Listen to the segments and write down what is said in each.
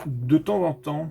De temps en temps,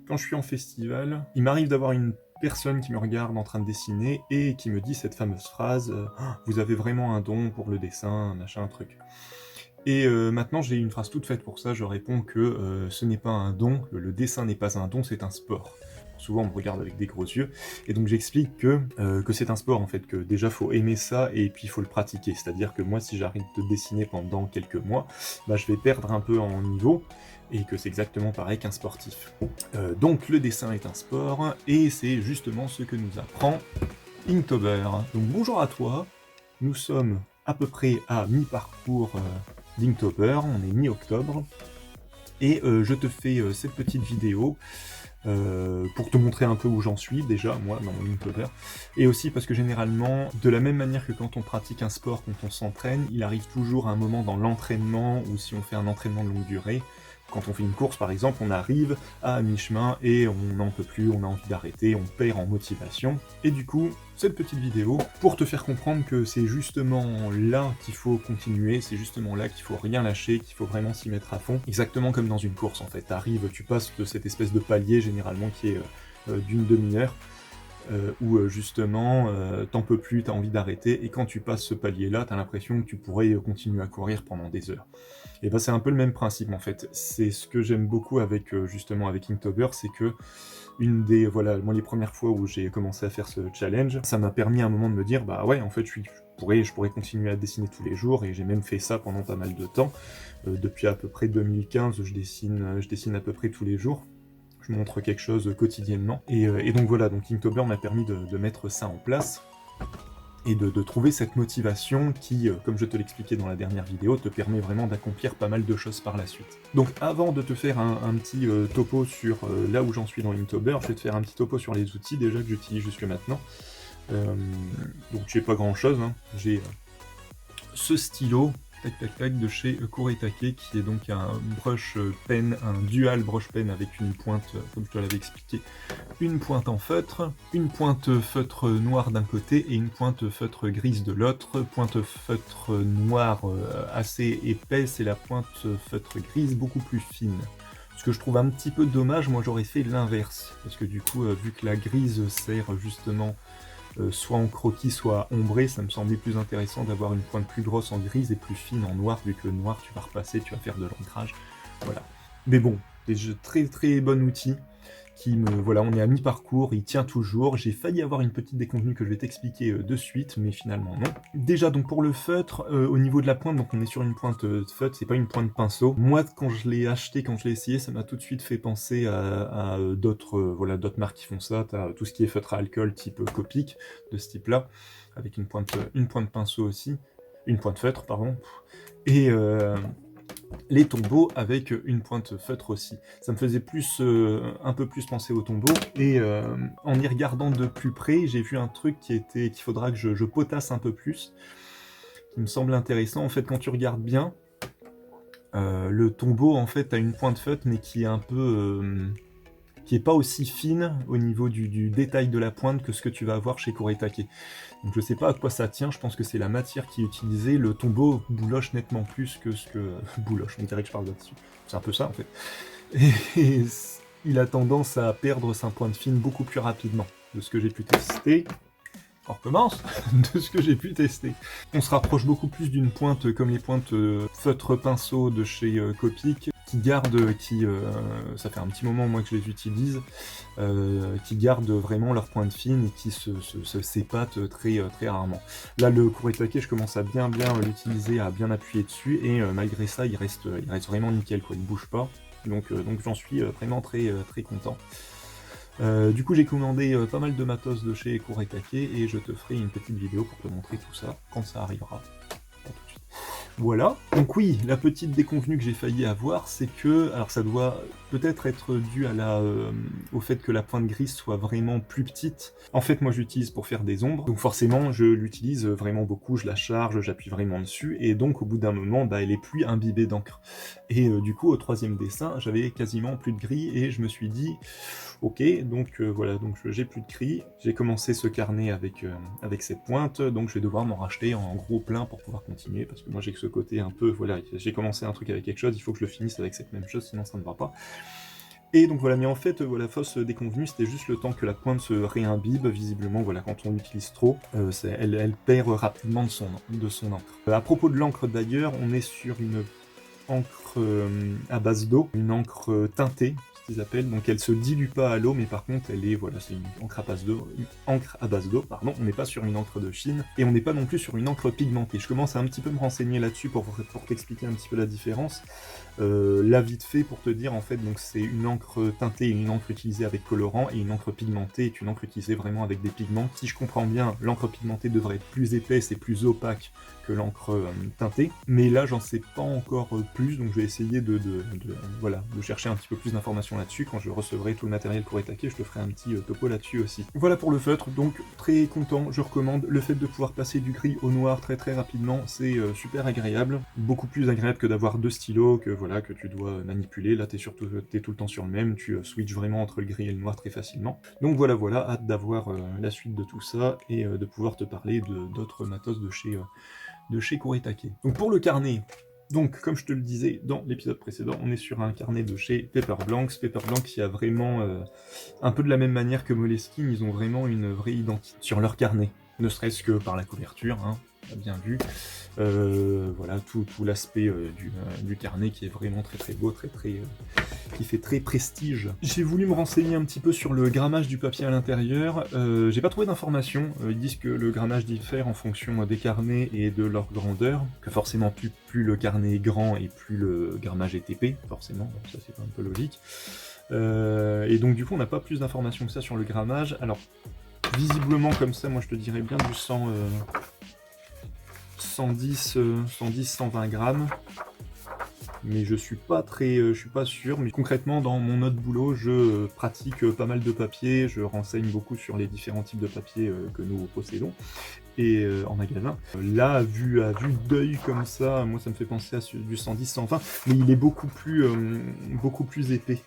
quand je suis en festival, il m'arrive d'avoir une personne qui me regarde en train de dessiner et qui me dit cette fameuse phrase Ah, vous avez vraiment un don pour le dessin, machin, truc. Et maintenant, j'ai une phrase toute faite pour ça, je réponds que ce n'est pas un don, le dessin n'est pas un don, c'est un sport. Souvent, on me regarde avec des gros yeux, et donc j'explique que c'est un sport, en fait, que déjà, faut aimer ça, et puis il faut le pratiquer. C'est-à-dire que moi, si j'arrête de dessiner pendant quelques mois, bah, je vais perdre un peu en niveau, et que c'est exactement pareil qu'un sportif. Donc, le dessin est un sport, et c'est justement ce que nous apprend Inktober. Donc, bonjour à toi, nous sommes à peu près à mi-parcours d'Inktober, on est mi-octobre, et je te fais cette petite vidéo pour te montrer un peu où j'en suis déjà, moi, dans mon Inktober, et aussi parce que généralement, de la même manière que quand on pratique un sport, quand on s'entraîne, il arrive toujours un moment dans l'entraînement, ou si on fait un entraînement de longue durée, quand on fait une course par exemple, on arrive à mi-chemin et on n'en peut plus, on a envie d'arrêter, on perd en motivation. Et du coup, cette petite vidéo, pour te faire comprendre que c'est justement là qu'il faut continuer, c'est justement là qu'il faut rien lâcher, qu'il faut vraiment s'y mettre à fond, exactement comme dans une course en fait. T'arrives, tu passes de cette espèce de palier généralement qui est d'une demi-heure, où justement t'en peux plus, t'as envie d'arrêter, et quand tu passes ce palier-là, t'as l'impression que tu pourrais continuer à courir pendant des heures. Et ben c'est un peu le même principe en fait. C'est ce que j'aime beaucoup avec justement avec Inktober, c'est que une des voilà, moi les premières fois où j'ai commencé à faire ce challenge, ça m'a permis à un moment de me dire bah ouais en fait je pourrais continuer à dessiner tous les jours, et j'ai même fait ça pendant pas mal de temps. Depuis à peu près 2015, je dessine à peu près tous les jours. Je montre quelque chose quotidiennement. Et donc voilà, donc Inktober m'a permis de mettre ça en place et de trouver cette motivation qui, comme je te l'expliquais dans la dernière vidéo, te permet vraiment d'accomplir pas mal de choses par la suite. Donc avant de te faire un petit topo sur là où j'en suis dans Inktober, je vais te faire un petit topo sur les outils déjà que j'utilise jusque maintenant. Donc j'ai pas grand chose, hein. J'ai ce stylo, tac tac tac, de chez Kuretake, qui est donc un brush pen, un dual brush pen avec une pointe, comme je te l'avais expliqué, une pointe en feutre, une pointe feutre noire d'un côté et une pointe feutre grise de l'autre. Pointe feutre noire assez épaisse et la pointe feutre grise beaucoup plus fine. Ce que je trouve un petit peu dommage, moi j'aurais fait l'inverse, parce que du coup, vu que la grise sert justement soit en croquis, soit ombré, ça me semblait plus intéressant d'avoir une pointe plus grosse en grise et plus fine en noir, vu que le noir tu vas repasser, tu vas faire de l'ancrage, voilà. Mais bon, c'est très très bon outil, qui me... Voilà, on est à mi-parcours, il tient toujours. J'ai failli avoir une petite déconvenue que je vais t'expliquer de suite, mais finalement non. Déjà, donc pour le feutre, au niveau de la pointe, donc on est sur une pointe de feutre, c'est pas une pointe pinceau. Moi, quand je l'ai acheté, quand je l'ai essayé, ça m'a tout de suite fait penser à d'autres voilà, d'autres marques qui font ça. T'as tout ce qui est feutre à alcool type Copic, de ce type-là, avec une pointe pinceau aussi. Une pointe feutre, pardon. Et les tombeaux avec une pointe feutre aussi. Ça me faisait un peu plus penser aux tombeaux, et en y regardant de plus près, j'ai vu un truc qu'il faudra que je potasse un peu plus, qui me semble intéressant. En fait, quand tu regardes bien, le tombeau en fait a une pointe feutre, mais qui est un peu... qui est pas aussi fine au niveau du détail de la pointe que ce que tu vas avoir chez Kuretake. Donc je sais pas à quoi ça tient, je pense que c'est la matière qui est utilisée. Le tombeau bouloche nettement plus que ce que... bouloche, on dirait que je parle là-dessus. C'est un peu ça en fait. Et il a tendance à perdre sa pointe fine beaucoup plus rapidement. De ce que j'ai pu tester, on recommence, de ce que j'ai pu tester. On se rapproche beaucoup plus d'une pointe comme les pointes feutre pinceau de chez Copic, qui gardent, ça fait un petit moment moi que je les utilise, qui gardent vraiment leur pointe fine et qui se s'épatent très, très rarement. Là, le Kuretake, je commence à bien l'utiliser, à bien appuyer dessus, et malgré ça, il reste vraiment nickel, quoi, il bouge pas. Donc j'en suis vraiment très, très content. Du coup, j'ai commandé pas mal de matos de chez Kuretake, et je te ferai une petite vidéo pour te montrer tout ça quand ça arrivera. À tout de suite. Voilà. Donc oui, la petite déconvenue que j'ai failli avoir, c'est que, alors ça doit peut-être être dû au fait que la pointe grise soit vraiment plus petite. En fait, moi je l'utilise pour faire des ombres, donc forcément je l'utilise vraiment beaucoup, je la charge, j'appuie vraiment dessus, et donc au bout d'un moment, bah, elle est plus imbibée d'encre. Et du coup, au troisième dessin, j'avais quasiment plus de gris, et je me suis dit, ok, donc voilà, donc j'ai plus de gris, j'ai commencé ce carnet avec cette pointe, donc je vais devoir m'en racheter en gros plein pour pouvoir continuer, parce que moi j'ai que ce côté un peu, voilà, j'ai commencé un truc avec quelque chose, il faut que je le finisse avec cette même chose, sinon ça ne va pas. Et donc voilà, mais en fait, la fausse déconvenue, c'était juste le temps que la pointe se réimbibe. Visiblement, voilà, quand on l'utilise trop, elle perd rapidement de son encre. À propos de l'encre d'ailleurs, on est sur une encre à base d'eau, une encre teintée, ce qu'ils appellent, donc elle se dilue pas à l'eau, mais par contre elle est, voilà, c'est une encre à base d'eau, pardon, on n'est pas sur une encre de Chine, et on n'est pas non plus sur une encre pigmentée. Je commence à un petit peu me renseigner là-dessus pour t'expliquer un petit peu la différence. Là vite fait pour te dire en fait, donc c'est une encre teintée et une encre utilisée avec colorant, et une encre pigmentée est une encre utilisée vraiment avec des pigments. Si je comprends bien, l'encre pigmentée devrait être plus épaisse et plus opaque que l'encre teintée, mais là j'en sais pas encore plus, donc je vais essayer de chercher un petit peu plus d'informations là-dessus. Quand je recevrai tout le matériel pour étaquer, je te ferai un petit topo là-dessus aussi. Voilà pour le feutre, donc très content, je recommande. Le fait de pouvoir passer du gris au noir très très rapidement, c'est super agréable, beaucoup plus agréable que d'avoir deux stylos que tu dois manipuler. Là t'es tout le temps sur le même, tu switches vraiment entre le gris et le noir très facilement. Donc voilà, hâte d'avoir la suite de tout ça et de pouvoir te parler d'autres matos de chez Kuretake. Donc pour le carnet, donc comme je te le disais dans l'épisode précédent, on est sur un carnet de chez Paperblanks. Paperblanks qui a vraiment, un peu de la même manière que Moleskine, ils ont vraiment une vraie identité sur leur carnet. Ne serait-ce que par la couverture, hein, t'as bien vu. Voilà, tout l'aspect du carnet qui est vraiment très très beau, qui fait très prestige. J'ai voulu me renseigner un petit peu sur le grammage du papier à l'intérieur. J'ai pas trouvé d'informations. Ils disent que le grammage diffère en fonction des carnets et de leur grandeur, que forcément plus le carnet est grand et plus le grammage est épais, forcément, donc ça c'est un peu logique. Et donc du coup on n'a pas plus d'informations que ça sur le grammage. Alors visiblement comme ça, moi je te dirais bien du 110-120 grammes, mais je suis pas sûr. Mais concrètement, dans mon autre boulot, je pratique pas mal de papier, je renseigne beaucoup sur les différents types de papier que nous possédons et en magasin. Là, à vue d'œil comme ça, moi ça me fait penser à du 110-120, mais il est beaucoup plus épais.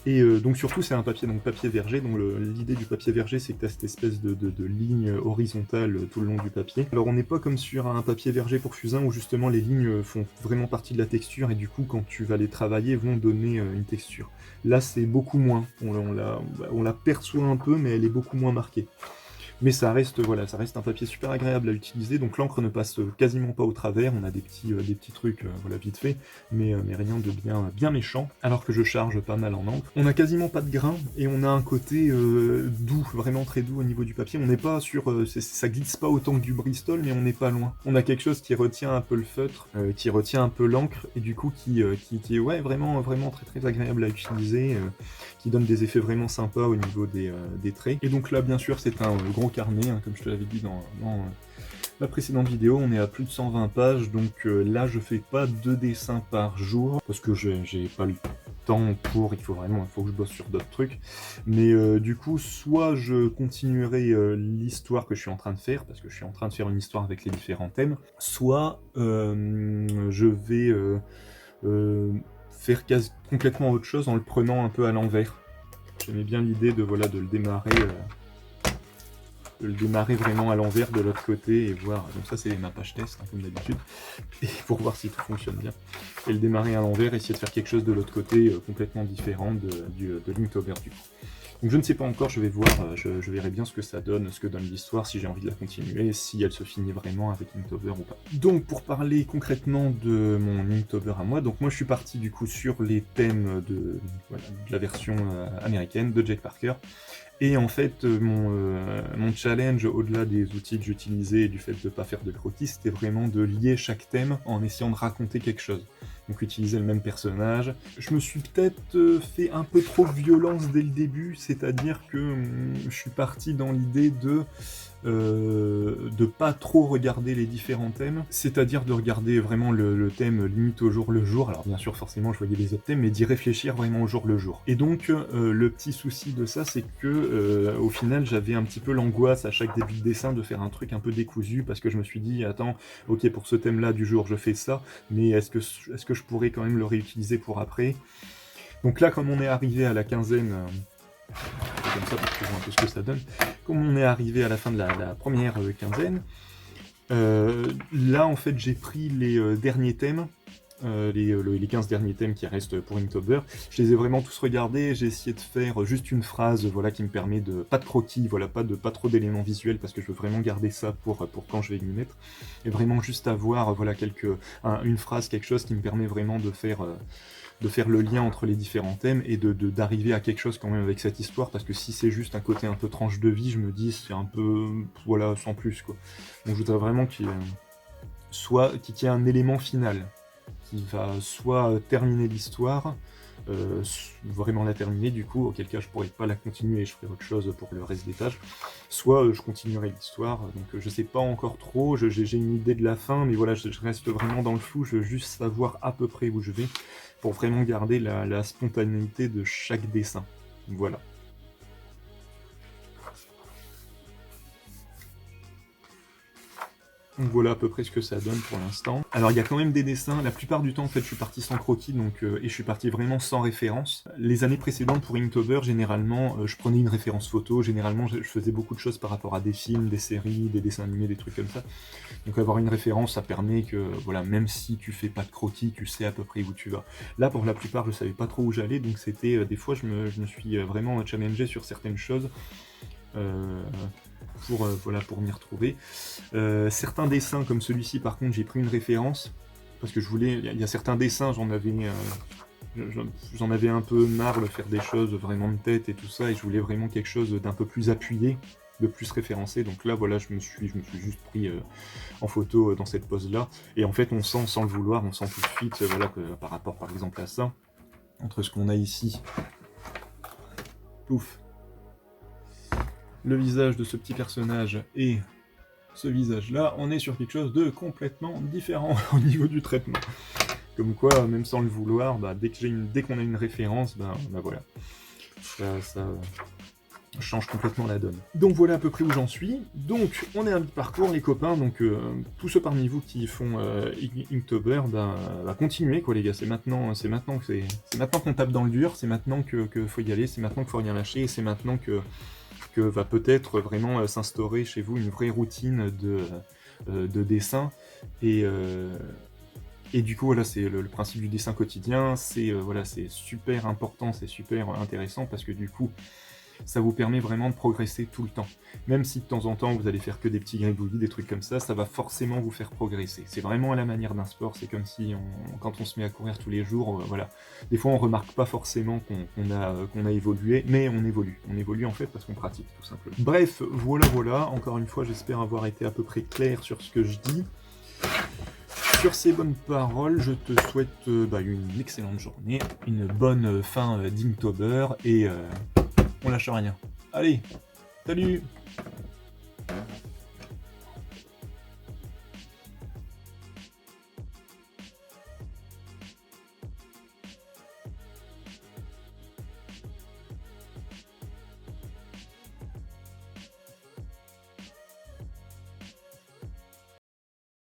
Et donc surtout c'est un papier verger, donc l'idée du papier verger c'est que tu as cette espèce de ligne horizontale tout le long du papier. Alors on n'est pas comme sur un papier verger pour fusain où justement les lignes font vraiment partie de la texture et du coup quand tu vas les travailler vont donner une texture. Là c'est beaucoup moins, on la perçoit un peu mais elle est beaucoup moins marquée. Mais ça reste un papier super agréable à utiliser, donc l'encre ne passe quasiment pas au travers, on a des petits trucs vite fait, mais rien de bien méchant, alors que je charge pas mal en encre. On a quasiment pas de grain, et on a un côté doux, vraiment très doux au niveau du papier. On n'est pas sur... ça glisse pas autant que du Bristol, mais on n'est pas loin. On a quelque chose qui retient un peu le feutre, qui retient un peu l'encre, et du coup qui est vraiment très très agréable à utiliser, qui donne des effets vraiment sympas au niveau des traits. Et donc là, bien sûr, c'est un gros carnet, hein, comme je te l'avais dit dans la précédente vidéo, on est à plus de 120 pages, donc là je fais pas 2 dessins par jour, parce que j'ai pas le temps il faut que je bosse sur d'autres trucs, mais du coup, soit je continuerai l'histoire que je suis en train de faire, parce que je suis en train de faire une histoire avec les différents thèmes, soit je vais faire complètement autre chose en le prenant un peu à l'envers. J'aimais bien l'idée de le démarrer vraiment à l'envers de l'autre côté et voir, donc ça c'est ma page test hein, comme d'habitude, et pour voir si tout fonctionne bien, et le démarrer à l'envers, essayer de faire quelque chose de l'autre côté complètement différent de l'Inktober du coup. Donc je ne sais pas encore, je vais voir, je verrai bien ce que ça donne, ce que donne l'histoire, si j'ai envie de la continuer, si elle se finit vraiment avec Inktober ou pas. Donc pour parler concrètement de mon Inktober à moi, donc moi je suis parti du coup sur les thèmes de la version américaine de Jake Parker. Et en fait, mon challenge, au-delà des outils que j'utilisais et du fait de ne pas faire de croquis, c'était vraiment de lier chaque thème en essayant de raconter quelque chose. Donc utiliser le même personnage. Je me suis peut-être fait un peu trop violence dès le début, c'est-à-dire que je suis parti dans l'idée de pas trop regarder les différents thèmes, c'est-à-dire de regarder vraiment le thème limite au jour le jour. Alors bien sûr forcément je voyais les autres thèmes, mais d'y réfléchir vraiment au jour le jour. Et donc le petit souci de ça, c'est que au final j'avais un petit peu l'angoisse à chaque début de dessin de faire un truc un peu décousu, parce que je me suis dit attends, ok pour ce thème là du jour je fais ça, mais est-ce que je pourrais quand même le réutiliser pour après? Donc là comme on est arrivé à la quinzaine, comme ça pour voir un peu ce que ça donne. Comme on est arrivé à la fin de la première quinzaine, là en fait j'ai pris les derniers thèmes les 15 derniers thèmes qui restent pour Inktober. Je les ai vraiment tous regardés, j'ai essayé de faire juste une phrase voilà, qui me permet de... Pas de croquis, voilà, pas trop d'éléments visuels, parce que je veux vraiment garder ça pour quand je vais m'y mettre. Et vraiment juste avoir voilà, une phrase, quelque chose qui me permet vraiment de faire le lien entre les différents thèmes et d'arriver à quelque chose quand même avec cette histoire, parce que si c'est juste un côté un peu tranche de vie, je me dis c'est un peu, voilà, sans plus, quoi. Donc je voudrais vraiment qu'il y ait un élément final, qui va soit terminer l'histoire, vraiment la terminer du coup, auquel cas je pourrais pas la continuer et je ferai autre chose pour le reste des tâches, soit je continuerai l'histoire, donc je sais pas encore trop, j'ai une idée de la fin, mais voilà, je reste vraiment dans le flou, je veux juste savoir à peu près où je vais, pour vraiment garder la spontanéité de chaque dessin, voilà. Donc voilà à peu près ce que ça donne pour l'instant. Alors il y a quand même des dessins, la plupart du temps en fait je suis parti sans croquis et je suis parti vraiment sans référence. Les années précédentes pour Inktober, généralement je prenais une référence photo, généralement je faisais beaucoup de choses par rapport à des films, des séries, des dessins animés, des trucs comme ça. Donc avoir une référence ça permet que voilà, même si tu fais pas de croquis, tu sais à peu près où tu vas. Là pour la plupart je savais pas trop où j'allais, donc c'était des fois je me suis vraiment challengé sur certaines choses. Voilà, pour m'y retrouver. Certains dessins comme celui-ci par contre j'ai pris une référence parce que je voulais, il y a certains dessins j'en avais un peu marre de faire des choses vraiment de tête et tout ça, et je voulais vraiment quelque chose d'un peu plus appuyé, de plus référencé, donc là voilà je me suis juste pris en photo dans cette pose là, et en fait on sent sans le vouloir, on sent tout de suite voilà, que par rapport par exemple à ça, entre ce qu'on a ici, pouf, le visage de ce petit personnage et ce visage-là, on est sur quelque chose de complètement différent au niveau du traitement. Comme quoi, même sans le vouloir, bah, dès qu'on a une référence, bah voilà, ça change complètement la donne. Donc voilà à peu près où j'en suis. Donc on est à mi-parcours les copains, donc tous ceux parmi vous qui font Inktober, bah continuez quoi les gars, c'est maintenant qu'on tape dans le dur, c'est maintenant que faut y aller, c'est maintenant qu'il faut rien lâcher, et c'est maintenant que va peut-être vraiment s'instaurer chez vous une vraie routine de dessin, et du coup voilà, c'est le principe du dessin quotidien, c'est voilà, c'est super important, c'est super intéressant, parce que du coup ça vous permet vraiment de progresser tout le temps. Même si de temps en temps vous allez faire que des petits gribouillis, des trucs comme ça va forcément vous faire progresser. C'est vraiment à la manière d'un sport, c'est comme si quand on se met à courir tous les jours, voilà. Des fois on remarque pas forcément qu'on a évolué, mais on évolue. On évolue en fait parce qu'on pratique tout simplement. Bref, voilà, encore une fois j'espère avoir été à peu près clair sur ce que je dis. Sur ces bonnes paroles, je te souhaite une excellente journée, une bonne fin d'Inktober, et on lâche rien. Allez, salut!